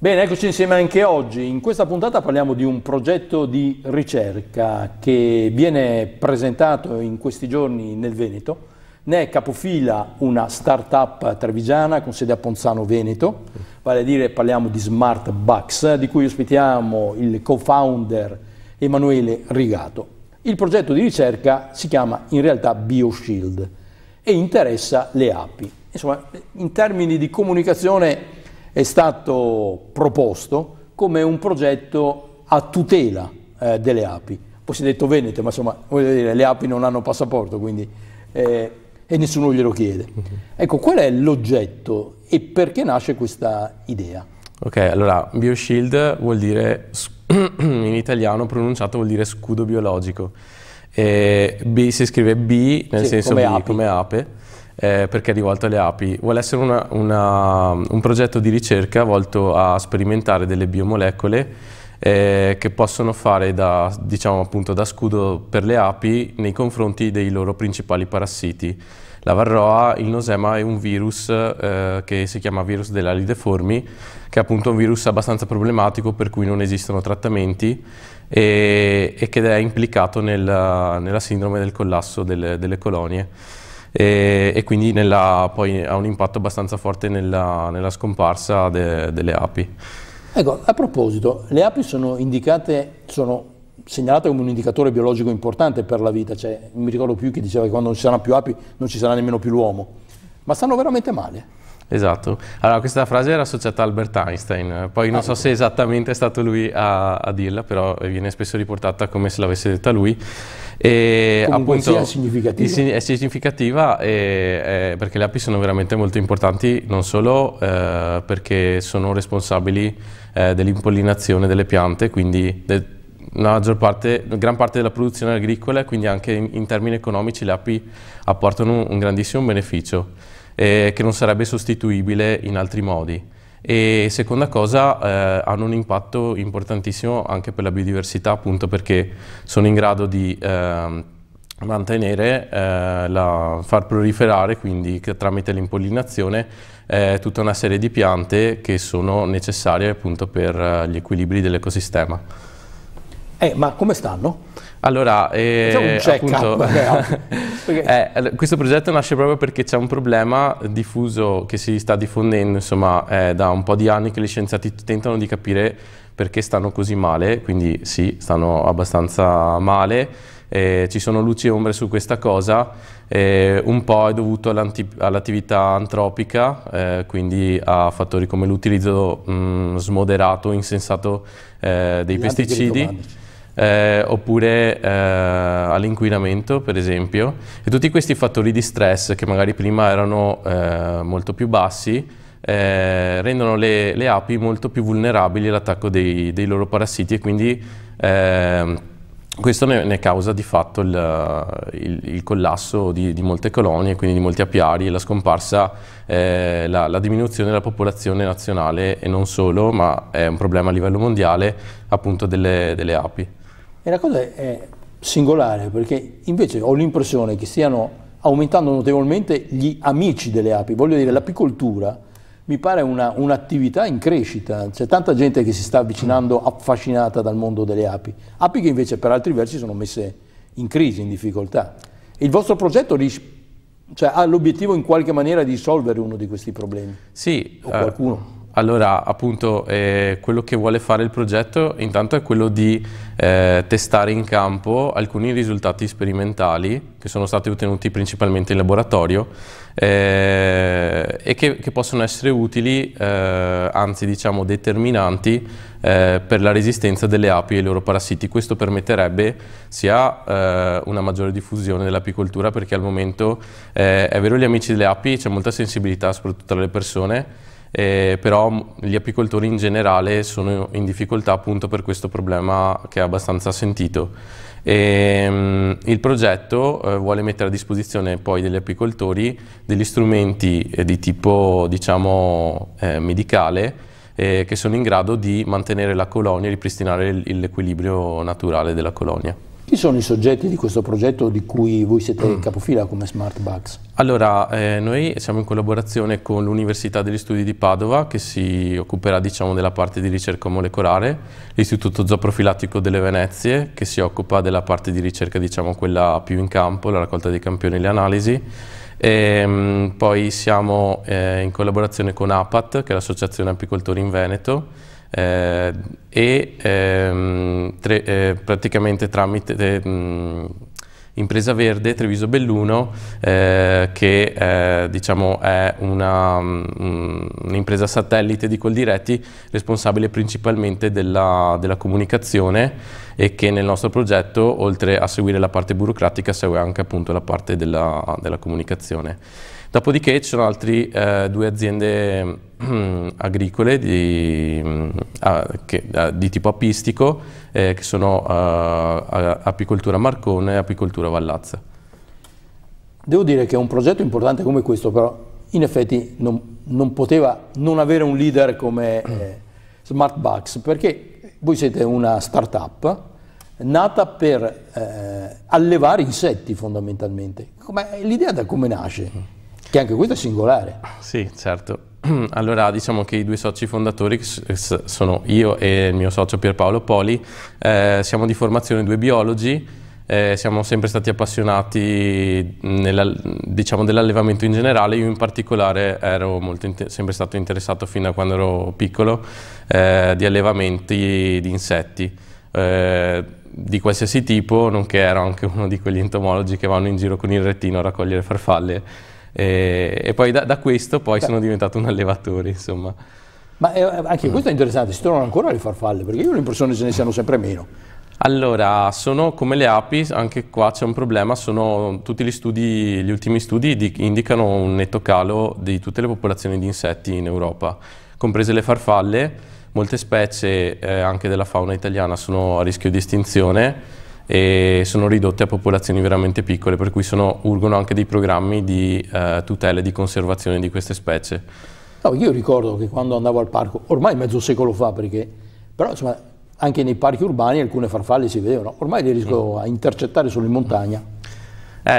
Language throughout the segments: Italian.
Bene, eccoci insieme anche oggi. In questa puntata parliamo di un progetto di ricerca che viene presentato in questi giorni nel Veneto. Ne è capofila una start-up trevigiana con sede a Ponzano Veneto, vale a dire parliamo di Smart Bugs, di cui ospitiamo il co-founder Emanuele Rigato. Il progetto di ricerca si chiama in realtà BioShield e interessa le api. Insomma, in termini di comunicazione è stato proposto come un progetto a tutela delle api. Poi si è detto Veneto, ma insomma, voglio dire, le api non hanno passaporto, quindi, e nessuno glielo chiede. Ecco, qual è l'oggetto e perché nasce questa idea? Ok, allora, BioShield vuol dire, in italiano pronunciato vuol dire scudo biologico. B si scrive B nel senso come B, api. come ape. Perché è rivolto alle api. Vuole essere un progetto di ricerca volto a sperimentare delle biomolecole che possono fare da, diciamo appunto, da scudo per le api nei confronti dei loro principali parassiti. La varroa, il nosema è un virus che si chiama virus delle ali deformi, che è appunto un virus abbastanza problematico per cui non esistono trattamenti e che è implicato nella sindrome del collasso delle colonie. E quindi poi ha un impatto abbastanza forte nella scomparsa delle api. Ecco, a proposito, le api sono segnalate come un indicatore biologico importante per la vita, cioè, non mi ricordo più chi diceva che quando non ci saranno più api non ci sarà nemmeno più l'uomo, ma stanno veramente male. Esatto, allora questa frase era associata a Albert Einstein, poi non so se esattamente è stato lui a dirla, però viene spesso riportata come se l'avesse detta lui. E comunque appunto è significativa. è significativa perché le api sono veramente molto importanti, non solo perché sono responsabili dell'impollinazione delle piante, quindi gran parte della produzione agricola, quindi anche in termini economici le api apportano un grandissimo beneficio che non sarebbe sostituibile in altri modi. E seconda cosa, hanno un impatto importantissimo anche per la biodiversità, appunto perché sono in grado di mantenere, far proliferare, quindi tramite l'impollinazione, tutta una serie di piante che sono necessarie appunto per gli equilibri dell'ecosistema. Ma come stanno? Allora, appunto, questo progetto nasce proprio perché c'è un problema diffuso che si sta diffondendo, insomma, da un po' di anni che gli scienziati tentano di capire perché stanno così male, quindi sì, stanno abbastanza male, ci sono luci e ombre su questa cosa, un po' è dovuto all'attività antropica, quindi a fattori come l'utilizzo smoderato, insensato dei pesticidi. Oppure all'inquinamento, per esempio, e tutti questi fattori di stress che magari prima erano molto più bassi rendono le api molto più vulnerabili all'attacco dei loro parassiti e quindi questo ne causa di fatto il collasso di molte colonie, quindi di molti apiari e la scomparsa, la diminuzione della popolazione nazionale e non solo, ma è un problema a livello mondiale appunto delle api. E la cosa è singolare perché invece ho l'impressione che stiano aumentando notevolmente gli amici delle api. Voglio dire, l'apicoltura mi pare un'attività in crescita. C'è tanta gente che si sta avvicinando affascinata dal mondo delle api. Api che invece per altri versi sono messe in crisi, in difficoltà. E il vostro progetto ha l'obiettivo in qualche maniera di risolvere uno di questi problemi? Sì. O qualcuno? Allora, appunto, quello che vuole fare il progetto intanto è quello di testare in campo alcuni risultati sperimentali che sono stati ottenuti principalmente in laboratorio e che possono essere utili, anzi diciamo determinanti per la resistenza delle api ai loro parassiti. Questo permetterebbe sia una maggiore diffusione dell'apicoltura perché al momento è vero gli amici delle api c'è molta sensibilità soprattutto tra le persone, però gli apicoltori in generale sono in difficoltà appunto per questo problema che è abbastanza sentito. Il progetto vuole mettere a disposizione poi degli apicoltori degli strumenti di tipo diciamo medicale che sono in grado di mantenere la colonia e ripristinare l'equilibrio naturale della colonia. Chi sono i soggetti di questo progetto di cui voi siete capofila come SmartBugs? Allora, noi siamo in collaborazione con l'Università degli Studi di Padova, che si occuperà, diciamo, della parte di ricerca molecolare, l'Istituto Zooprofilattico delle Venezie, che si occupa della parte di ricerca, diciamo, quella più in campo, la raccolta dei campioni e le analisi. Poi siamo in collaborazione con APAT, che è l'Associazione Apicoltori in Veneto, praticamente tramite Impresa Verde Treviso Belluno, che diciamo è un'impresa satellite di Coldiretti, responsabile principalmente della comunicazione, e che nel nostro progetto, oltre a seguire la parte burocratica, segue anche appunto la parte della comunicazione. Dopodiché ci sono altre due aziende agricole di tipo apistico, che sono Apicoltura Marcone e Apicoltura Vallazza. Devo dire che un progetto importante come questo, però, in effetti non poteva non avere un leader come SmartBugs, perché voi siete una startup nata per allevare insetti fondamentalmente. L'idea da come nasce? Che anche questo è singolare. Sì, certo. Allora, diciamo che i due soci fondatori, che sono io e il mio socio Pierpaolo Poli, siamo di formazione due biologi, siamo sempre stati appassionati diciamo, dell'allevamento in generale. Io in particolare ero sempre stato interessato fin da quando ero piccolo di allevamenti di insetti. Di qualsiasi tipo, nonché ero anche uno di quegli entomologi che vanno in giro con il rettino a raccogliere farfalle. E poi da questo poi sono diventato un allevatore, insomma. Ma anche questo è interessante, si trovano ancora le farfalle? Perché io ho l'impressione che ce ne siano sempre meno. Allora, sono come le api, anche qua c'è un problema, tutti gli ultimi studi indicano un netto calo di tutte le popolazioni di insetti in Europa, comprese le farfalle. Molte specie anche della fauna italiana sono a rischio di estinzione e sono ridotte a popolazioni veramente piccole, per cui urgono anche dei programmi di tutela e di conservazione di queste specie. No, io ricordo che quando andavo al parco, ormai mezzo secolo fa, però insomma, anche nei parchi urbani alcune farfalle si vedevano, ormai le riesco a intercettare solo in montagna.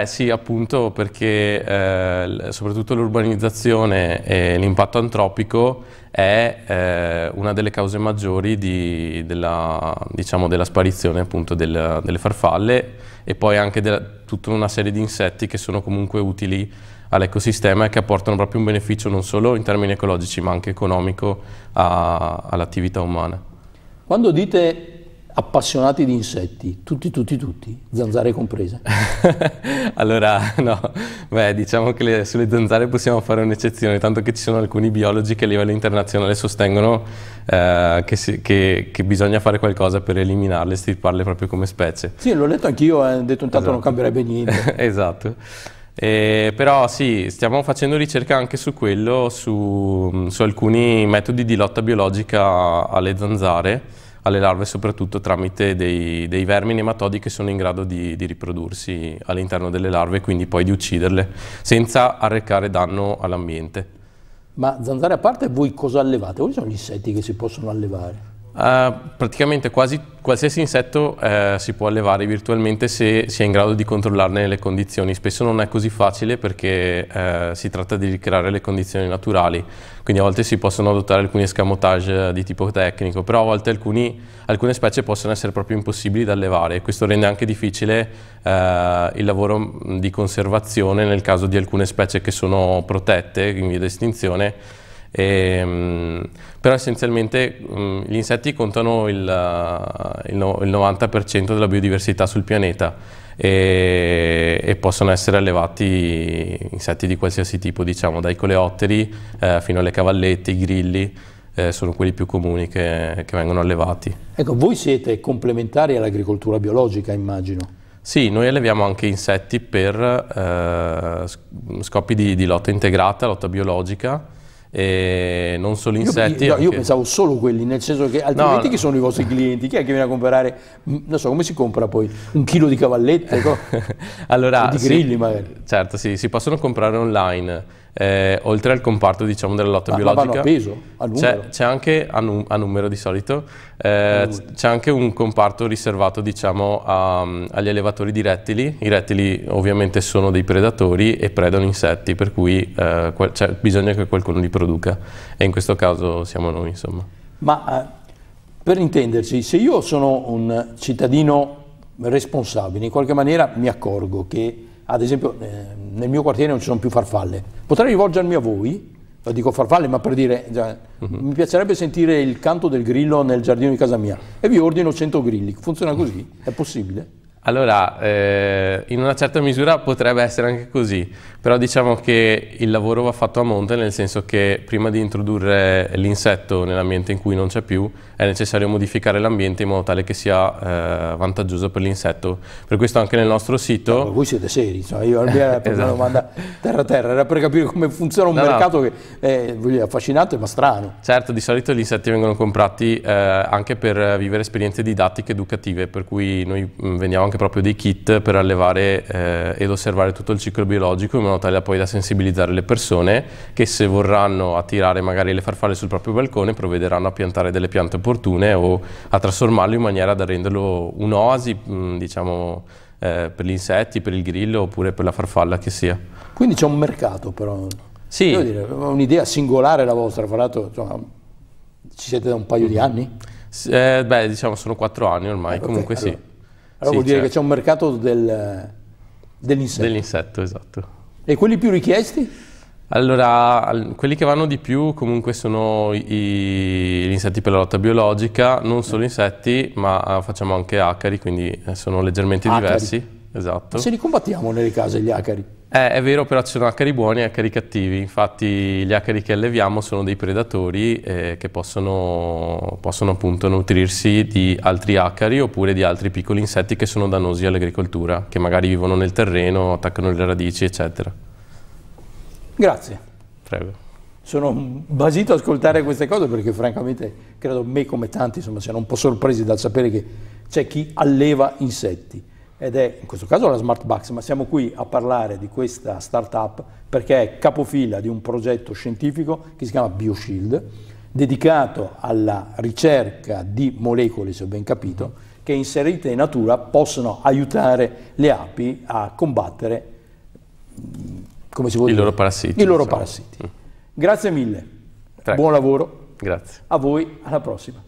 Sì, appunto, perché soprattutto l'urbanizzazione e l'impatto antropico è una delle cause maggiori della sparizione appunto delle farfalle, e poi anche tutta una serie di insetti che sono comunque utili all'ecosistema e che apportano proprio un beneficio non solo in termini ecologici ma anche economico all'attività umana. Quando dite appassionati di insetti, tutti, zanzare comprese? Allora, no, diciamo che sulle zanzare possiamo fare un'eccezione, tanto che ci sono alcuni biologi che a livello internazionale sostengono che bisogna fare qualcosa per eliminarle, estirparle proprio come specie. Sì, l'ho letto anch'io, ho detto intanto esatto. Non cambierebbe niente. Esatto. Però sì, stiamo facendo ricerca anche su quello, su alcuni metodi di lotta biologica alle zanzare, alle larve, soprattutto tramite dei vermi nematodi che sono in grado di riprodursi all'interno delle larve e quindi poi di ucciderle senza arrecare danno all'ambiente. Ma zanzare a parte, voi cosa allevate? Quali sono gli insetti che si possono allevare? Praticamente qualsiasi insetto si può allevare virtualmente se si è in grado di controllarne le condizioni. Spesso non è così facile perché si tratta di ricreare le condizioni naturali, quindi a volte si possono adottare alcuni escamotage di tipo tecnico, però a volte alcune specie possono essere proprio impossibili da allevare, e questo rende anche difficile il lavoro di conservazione nel caso di alcune specie che sono protette in via di estinzione. Però essenzialmente gli insetti contano il 90% della biodiversità sul pianeta e possono essere allevati insetti di qualsiasi tipo, diciamo, dai coleotteri fino alle cavallette, i grilli, sono quelli più comuni che vengono allevati. Ecco, voi siete complementari all'agricoltura biologica, immagino. Sì, noi alleviamo anche insetti per scopi di lotta integrata, lotta biologica. E non solo insetti. Io pensavo solo quelli, nel senso che altrimenti chi sono i vostri clienti? Chi è che viene a comprare, non so, come si compra poi? Un chilo di cavallette? Allora, o di grilli magari? Certo, sì, si possono comprare online. oltre al comparto, diciamo, della lotta biologica. Ma vanno a peso, a numero? C'è anche a numero di solito, c'è anche un comparto riservato, diciamo, agli allevatori di rettili. I rettili ovviamente sono dei predatori e predano insetti, per cui bisogna che qualcuno li produca, e in questo caso siamo noi, insomma. Ma per intenderci, se io sono un cittadino responsabile, in qualche maniera mi accorgo che ad esempio nel mio quartiere non ci sono più farfalle, potrei rivolgermi a voi, lo dico farfalle ma per dire, mi piacerebbe sentire il canto del grillo nel giardino di casa mia e vi ordino 100 grilli, funziona così? È possibile? Allora, in una certa misura potrebbe essere anche così, però diciamo che il lavoro va fatto a monte, nel senso che prima di introdurre l'insetto nell'ambiente in cui non c'è più è necessario modificare l'ambiente in modo tale che sia vantaggioso per l'insetto. Per questo anche nel nostro sito... No, voi siete seri, insomma, io la mia una domanda terra-terra, era per capire come funziona un mercato che è affascinante ma strano. Certo, di solito gli insetti vengono comprati anche per vivere esperienze didattiche educative, per cui noi vendiamo anche proprio dei kit per allevare ed osservare tutto il ciclo biologico, in modo tale da poi da sensibilizzare le persone che, se vorranno attirare magari le farfalle sul proprio balcone, provvederanno a piantare delle piante opportune o a trasformarlo in maniera da renderlo un'oasi, diciamo, per gli insetti, per il grillo oppure per la farfalla che sia. Quindi c'è un mercato, però. Sì. Devo dire, un'idea singolare la vostra, fra l'altro, insomma, ci siete da un paio di anni? Beh, diciamo sono 4 anni ormai, comunque allora, sì. Allora vuol dire che c'è un mercato dell'insetto. Dell'insetto, esatto. E quelli più richiesti? Allora, quelli che vanno di più comunque sono gli insetti per la lotta biologica, non solo insetti, ma facciamo anche acari, quindi sono leggermente diversi. Esatto. Ma se li combattiamo nelle case gli acari? È vero, però ci sono acari buoni e acari cattivi. Infatti gli acari che alleviamo sono dei predatori che possono appunto nutrirsi di altri acari oppure di altri piccoli insetti che sono dannosi all'agricoltura, che magari vivono nel terreno, attaccano le radici, eccetera. Grazie. Prego. Sono basito ad ascoltare queste cose perché francamente credo me come tanti insomma siano un po' sorpresi dal sapere che c'è chi alleva insetti ed è in questo caso la Smart Bugs, ma siamo qui a parlare di questa startup perché è capofila di un progetto scientifico che si chiama BioShield, dedicato alla ricerca di molecole, se ho ben capito, che inserite in natura possono aiutare le api a combattere, come si vuol dire? I loro parassiti. Grazie mille, Prego. buon lavoro. Grazie. A voi, alla prossima.